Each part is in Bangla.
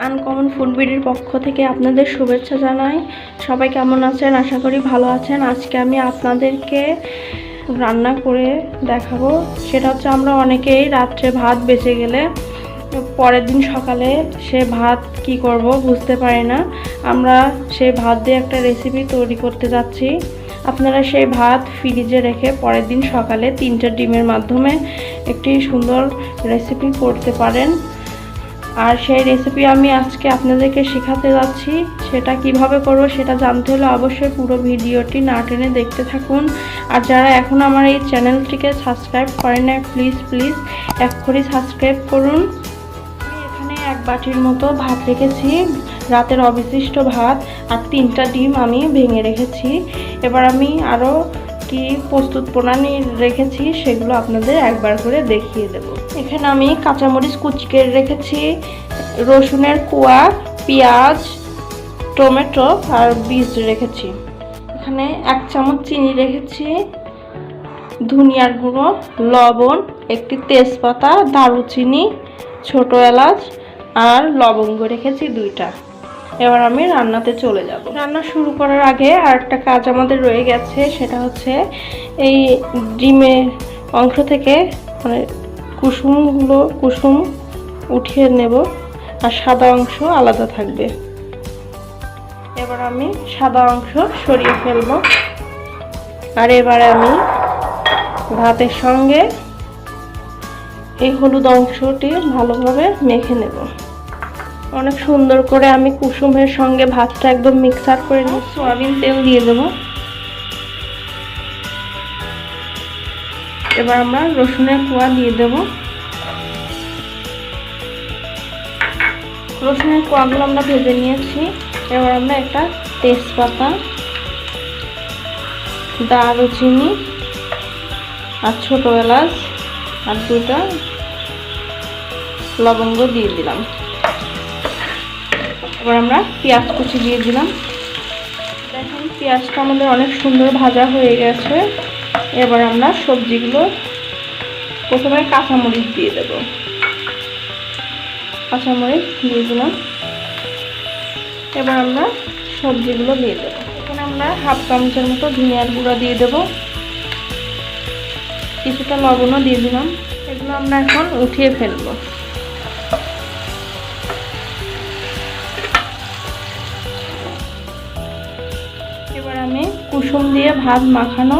আনকমন ফুড বিডির পক্ষ থেকে আপনাদের শুভেচ্ছা জানাই। সবাই কেমন আছেন? আশা করি ভালো আছেন। আজকে আমি আপনাদেরকে রান্না করে দেখাবো। সেটা হচ্ছে, আমরা অনেকেই রাত্রে ভাত বেঁচে গেলে পরের দিন সকালে সে ভাত কি করব বুঝতে পারি না। আমরা সেই ভাত দিয়ে একটা রেসিপি তৈরি করতে যাচ্ছি। আপনারা সেই ভাত ফ্রিজে রেখে পরের দিন সকালে 3টা ডিমের মাধ্যমে একটি সুন্দর রেসিপি করতে পারেন। আর সেই রেসিপি আমি আজকে আপনাদেরকে শেখাতে যাচ্ছি। সেটা কিভাবে করব সেটা জানতে হলে অবশ্যই পুরো ভিডিওটি না টেনে দেখতে থাকুন। আর যারা এখন আমার এই চ্যানেলটিকে সাবস্ক্রাইব করেন না, প্লিজ এক্ষুনি সাবস্ক্রাইব করুন। আমি এখানে 1 বাটির মতো ভাত রেখেছি, রাতের অবশিষ্ট ভাত, আর 3টা ডিম আমি ভেঙে রেখেছি। এবার আমি আরও কি প্রস্তুত প্রণালী রেখেছি সেগুলো আপনাদের একবার করে দেখিয়ে দেব। এখানে আমি কাঁচামরিচ কুচি করে রেখেছি, রসুনের কোয়া, পেঁয়াজ, টমেটো আর বীজ রেখেছি। এখানে 1 চামচ চিনি রেখেছি, ধনিয়ার গুঁড়ো, লবণ, একটি তেজপাতা, দারুচিনি, ছোট এলাচ আর লবঙ্গ রেখেছি 2টা। এবার আমি রান্নাতে চলে যাব। রান্না শুরু করার আগে আর একটা কাজ আমাদের রয়ে গেছে, সেটা হচ্ছে এই ডিমের অংশ থেকে মানে কুসুম উঠিয়ে নেব, আর সাদা অংশ আলাদা থাকবে। এবার আমি সাদা অংশ সরিয়ে ফেলব। আর এবারে আমি ভাতের সঙ্গে এই হলুদ অংশটি ভালোভাবে মেখে নেব। অনেক সুন্দর করে আমি কুসুমের সঙ্গে ভাতটা একদম মিক্সার করে নিয়ে সয়াবিন তেল দিয়ে দেব। এবার আমরা রসুনের কোয়া দিয়ে দেব। রসুনের কোয়াগুলো আমরা ভেজে নিয়েছি। এবার আমরা একটা তেজপাতা, দারুচিনি আর ছোট এলাচ আর 2টা লবঙ্গ দিয়ে দিলাম। এবার আমরা পেঁয়াজ কুচি দিয়ে দিলাম। দেখুন পেঁয়াজটা আমাদের অনেক সুন্দর ভাজা হয়ে গেছে। এবার আমরা সবজিগুলো, প্রথমে কাঁচামরিচ দিয়ে দেব। কাঁচামরিচ দিয়ে দিলাম। এবার আমরা সবজিগুলো দিয়ে দেব। এখানে আমরা 1/2 চামচের মতো ধনিয়ার গুঁড়া দিয়ে দেব, কিছুটা লবণও দিয়ে দিলাম। এগুলো আমরা এখন উঠিয়ে ফেলবো। এবার আমি কুসুম দিয়ে ভাত মাখানো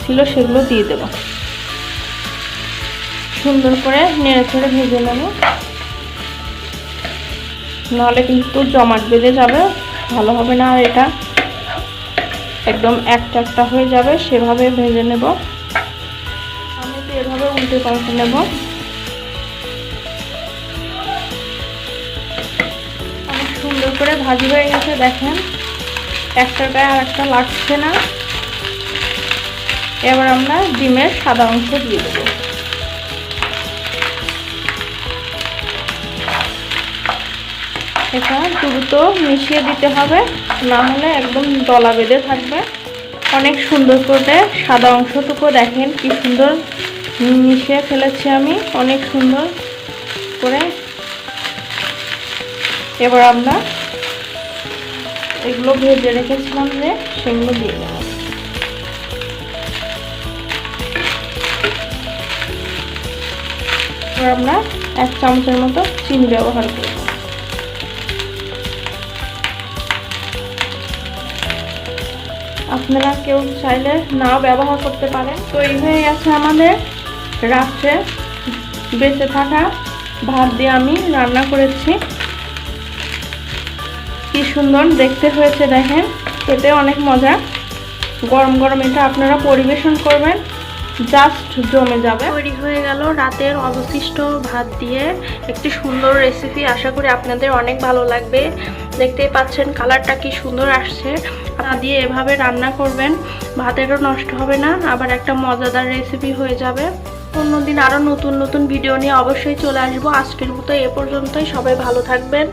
ছিল সেগুলো দিয়ে দেব। সুন্দর করে নেড়ে চেড়ে ভেজে নেব, নাহলে কিন্তু জমাট বেঁধে যাবে, ভালো হবে না। আর এটা একদম একটা হয়ে যাবে, সেভাবে ভেজে নেব। আমি তো এভাবে উল্টে পাল্টে নেব। অনেক সুন্দর করে ভাজি হয়ে গেছে, দেখেন একটার গায়ে আর একটা লাগছে না। এবার আমরা ডিমের সাদা অংশ দিয়ে দেব। এটা দ্রুত মিশিয়ে দিতে হবে, না হলে একদম দলা বেঁধে থাকবে। অনেক সুন্দর করে সাদা অংশটুকু দেখেন কি সুন্দর মিশিয়ে ফেলেছি আমি, অনেক সুন্দর করে। এবার আমরা এগুলো ভেজে রেখেছিলাম যে সেগুলো দিয়ে দেব। এবার আমরা 1 চামচের মতো চিনি ব্যবহার করব। আপনারা কেউ চাইলে নাও ব্যবহার করতে পারেন। তৈরি হয়ে গেছে আমাদের রাত্রে বেঁচে থাকা ভাত দিয়ে আমি রান্না করেছি। কি সুন্দর দেখতে হয়েছে দেখেন, খেতে অনেক মজা। গরম গরম এটা আপনারা পরিবেশন করবেন, জাস্ট জমে যাবে। তৈরি হয়ে গেল রাতের অবশিষ্ট ভাত দিয়ে একটি সুন্দর রেসিপি। আশা করি আপনাদের অনেক ভালো লাগবে। দেখতেই পাচ্ছেন কালারটা কি সুন্দর আসছে। আপনারা দিয়ে এভাবে রান্না করবেন, ভাতেরও নষ্ট হবে না, আবার একটা মজাদার রেসিপি হয়ে যাবে। অন্যদিন আরও নতুন ভিডিও নিয়ে অবশ্যই চলে আসবো। আজকের মতো এ পর্যন্তই। সবাই ভালো থাকবেন।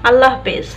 আল্লাহ হাফেজ।